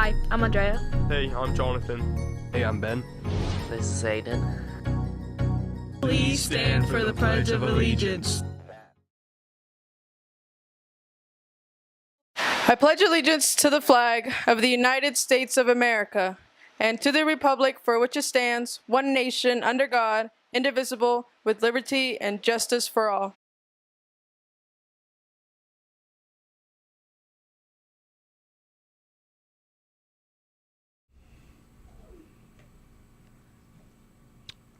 Hi, I'm Andrea. Hey, I'm Jonathan. Hey, I'm Ben. This is Aidan. Please stand for the Pledge of Allegiance. I pledge allegiance to the flag of the United States of America and to the republic for which it stands, one nation, under God, indivisible, with liberty and justice for all.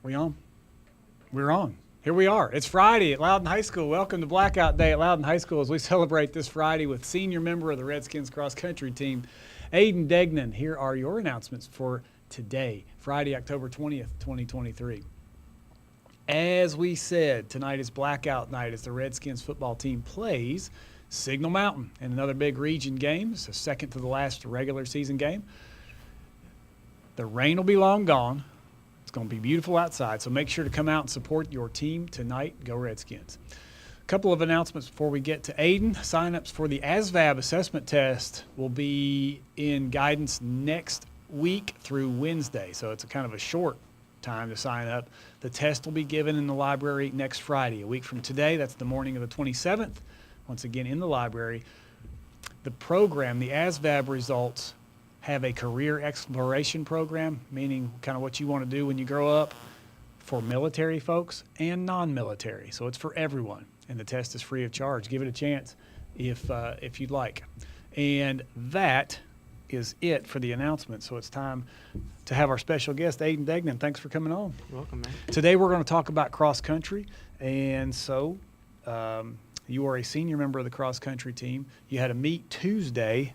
We on? We're on. Here we are. It's Friday at Loudon High School. Welcome to Blackout Day at Loudon High School as we celebrate this Friday with senior member of the Redskins cross country team, Aidan Degnan. Here are your announcements for today, Friday, October 20th, 2023. As we said, tonight is Blackout Night as the Redskins football team plays Signal Mountain in another big region game. It's the second to the last regular season game. The rain will be long gone. It's going to be beautiful outside, so make sure to come out and support your team tonight. Go Redskins. A couple of announcements before we get to Aidan. Sign-ups for the ASVAB assessment test will be in guidance next week through Wednesday, so it's a kind of a short time to sign up. The test will be given in the library next Friday, a week from today. That's the morning of the 27th, once again in the library. The program, the ASVAB results, have a career exploration program, meaning kind of what you want to do when you grow up, for military folks and non-military. So it's for everyone, and the test is free of charge. Give it a chance if you'd like. And that is it for the announcement. So it's time to have our special guest, Aidan Degnan. Thanks for coming on. You're welcome, man. Today we're going to talk about cross country, and so you are a senior member of the cross country team. You had a meet Tuesday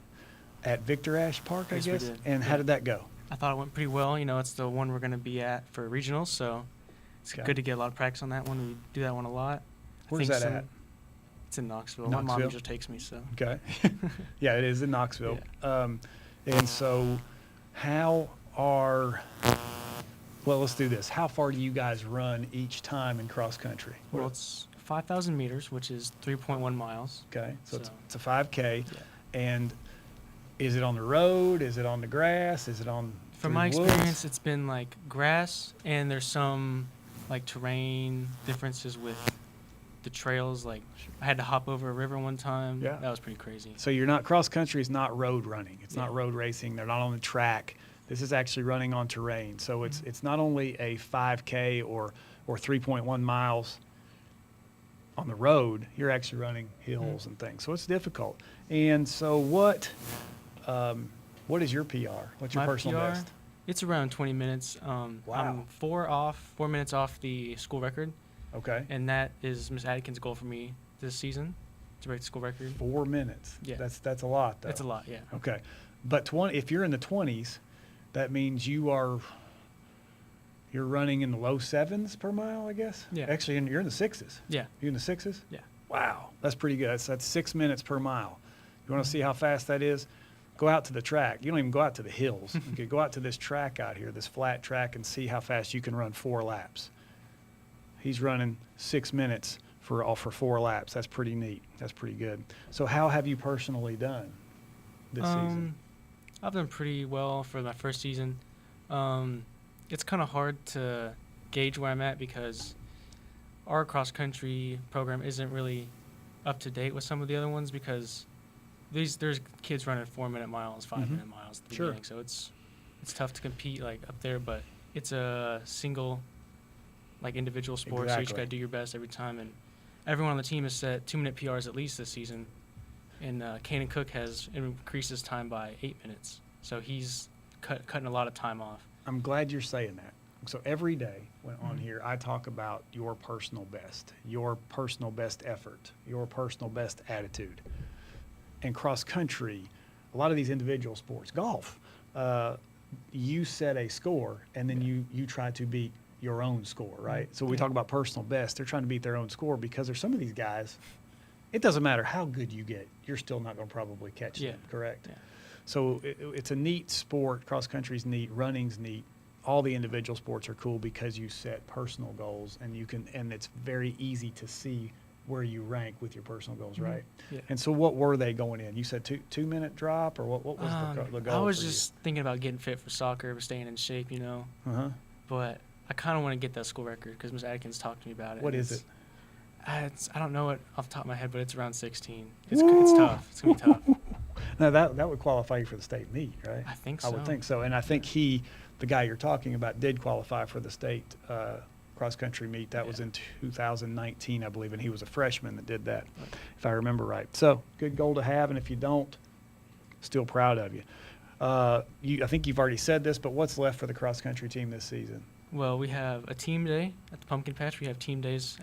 at Victor Ashe Park, Yes, I guess. we did. And how did that go? I thought it went pretty well. You know, it's the one we're going to be at for regionals, so it's Okay. good to get a lot of practice on that one. We do that one a lot. Where's that at? It's in Knoxville. My mom Knoxville? usually takes me, so. Okay. Yeah, it is in Knoxville. And so let's do this. How far do you guys run each time in cross country? Well, it's 5,000 meters, which is 3.1 miles. Okay, so So- it's a 5K. Yeah. And is it on the road? Is it on the grass? Is it on From through my the woods? experience, it's been like grass, and there's some like terrain differences with the trails. Like I had to hop over a river one time. Yeah. That was pretty crazy. So you're not, cross country is not road running. It's not Yeah. road racing. They're not on the track. This is actually running on terrain. So it's not only a 5K or 3.1 miles on the road, you're actually running hills and things. So it's difficult. And so what is your PR? What's your My personal PR, best? It's around 20 minutes. Wow. I'm 4 minutes off the school record, Okay. and that is Miss Atkin's goal for me this season to break the school record. 4 minutes. Yeah. That's a lot, though. That's a lot, yeah. Okay. But if you're in the 20s, that means you're running in the low 7s per mile, I guess? Yeah. Actually, you're in the 6s. Yeah. You're in the 6s? Yeah. Wow. That's pretty good. That's 6 minutes per mile. You want to see how fast that is? Go out to the track. You don't even go out to the hills. Okay, go out to this track out here, this flat track, and see how fast you can run 4 laps. He's running 6 minutes for 4 laps. That's pretty neat. That's pretty good. So how have you personally done this season? I've done pretty well for my first season. It's kind of hard to gauge where I'm at because our cross-country program isn't really up to date with some of the other ones because there's kids running 4-minute miles, 5-minute miles at the Sure. beginning, so it's tough to compete like up there, but it's a single like individual sport, so you just Exactly. got to do your best every time, and everyone on the team has set 2-minute PRs at least this season, and Kanan Cook has increased his time by 8 minutes, so he's cutting a lot of time off. I'm glad you're saying that. So every day when on here, I talk about your personal best effort, your personal best attitude. And cross country, a lot of these individual sports, golf, you set a score and then you try to beat your own score, right? So we talk about personal best. They're trying to beat their own score because there's some of these guys, it doesn't matter how good you get, you're still not going to probably catch them, correct? Yeah. So it's a neat sport. Cross country's neat. Running's neat. All the individual sports are cool because you set personal goals and and it's very easy to see where you rank with your personal goals, right? Yeah. And so what were they going in? You said 2-minute drop, or what was the goal? I was for just thinking about getting fit for soccer, staying in shape, you? Uh-huh. But I kind of want to get that school record because Miss Atkins talked to me about it. What is it? I don't know it off the top of my head, but it's around 16. It's tough. It's going to be tough. Now, that would qualify you for the state meet, right? I think so. I would think so. And I think the guy you're talking about, did qualify for the state cross-country meet. That was in 2019, I believe, and he was a freshman that did that, if I remember right. So, good goal to have, and if you don't, still proud of you. I think you've already said this, but what's left for the cross-country team this season? Well, we have a team day at the Pumpkin Patch. We have team days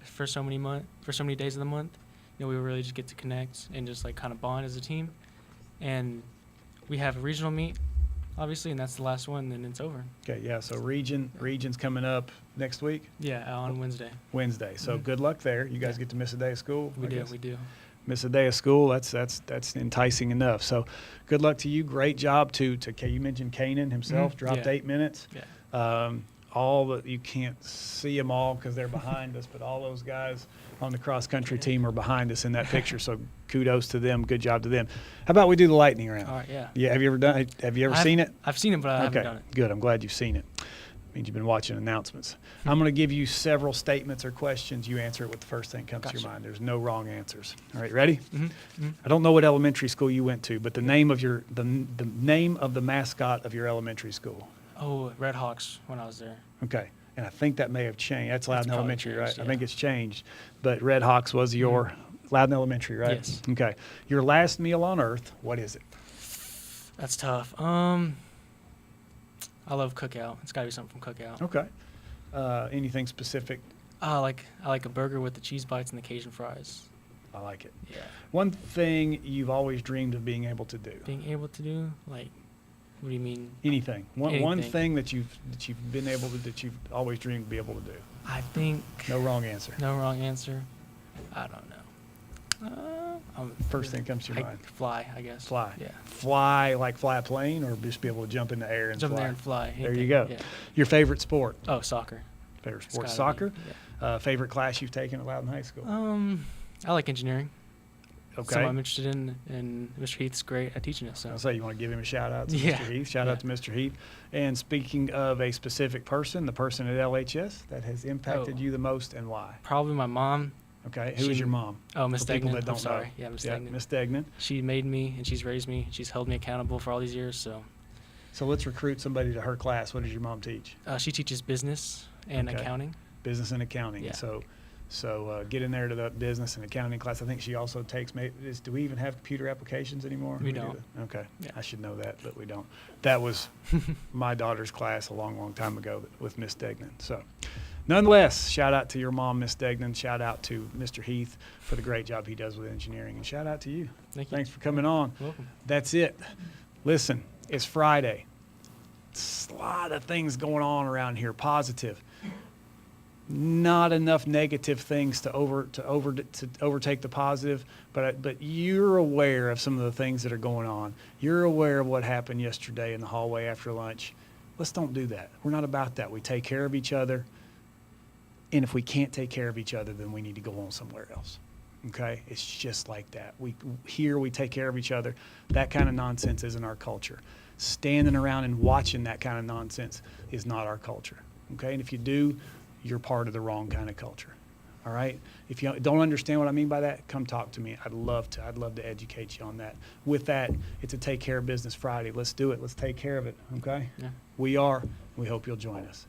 for so many days of the month. We really just get to connect and just like kind of bond as a team. And we have a regional meet, obviously, and that's the last one, and it's over. Okay, yeah, so region's coming up next week? Yeah, on Wednesday. Wednesday. So good luck there. You guys get to miss a day of school? We do. Miss a day of school, that's enticing enough. So good luck to you. Great job to you mentioned Kanan himself, dropped 8 minutes. Yeah. You can't see them all because they're behind us, but all those guys on the cross-country team are behind us in that picture, so kudos to them. Good job to them. How about we do the lightning round? All right, yeah. Yeah, have you ever seen it? I've seen it, but I haven't done it. Good. I'm glad you've seen it. Means you've been watching announcements. I'm going to give you several statements or questions. You answer it with the first thing that comes to your mind. There's no wrong answers. All right, ready? I don't know what elementary school you went to, but the name of the name of the mascot of your elementary school. Oh, Red Hawks when I was there. Okay. And I think that may have changed. That's Loudon probably Elementary, changed, right? yeah. I think it's changed. But Red Hawks was your Loudon Elementary, right? Yes. Okay. Your last meal on earth, what is it? That's tough. I love Cookout. It's got to be something from Cookout. Okay. Anything specific? I like a burger with the cheese bites and the Cajun fries. I like it. Yeah. One thing you've always dreamed of being able to do? Being able to do, like, what do you mean? Anything. One Anything. thing that you've been able to, that you've always dreamed to be able to do. I think. No wrong answer. No wrong answer. I don't know. First thing comes to your mind. Fly, I guess. Fly. Yeah. Fly, like fly a plane, or just be able to jump in the air and Jump fly? in there and fly. There Anything. you go. Yeah. Your favorite sport? Oh, soccer. Favorite It's sport? gotta Soccer? be, yeah. Favorite class you've taken at Loudon High School? I like engineering. Okay. So I'm interested in, and Mr. Heath's great at teaching us. So. I'll say you want to give him a shout out to Yeah. Mr. Heath. Shout out to Mr. Heath. And speaking of a specific person, the person at LHS that has impacted you the most, and why? Probably my mom. Okay. Who is your mom? Oh, Miss For people Degnan. that don't I'm sorry. know. Yeah, Miss Degnan. Miss Degnan. She made me, and she's raised me. She's held me accountable for all these years. So So let's recruit somebody to her class. What does your mom teach? she teaches business and Okay. accounting. Business and accounting. Yeah. So get in there to the business and accounting class. I think she also takes. Do we even have computer applications anymore? We do don't. Okay. Yeah. I should know that, but we don't. That was my daughter's class a long, long time ago with Miss Degnan. So, nonetheless, shout out to your mom, Miss Degnan. Shout out to Mr. Heath for the great job he does with engineering, and shout out to you. Thank you. Thanks for coming on. You're welcome. That's it. Listen, it's Friday. It's a lot of things going on around here. Positive. Not enough negative things to overtake the positive, but you're aware of some of the things that are going on. You're aware of what happened yesterday in the hallway after lunch. Let's don't do that. We're not about that. We take care of each other, and if we can't take care of each other, then we need to go on somewhere else. Okay? It's just like that. We take care of each other. That kind of nonsense isn't our culture. Standing around and watching that kind of nonsense is not our culture. Okay? And if you do, you're part of the wrong kind of culture. All right? If you don't understand what I mean by that, come talk to me. I'd love to educate you on that. With that, it's a Take Care of Business Friday. Let's do it. Let's take care of it. Okay? Yeah. We are. We hope you'll join us.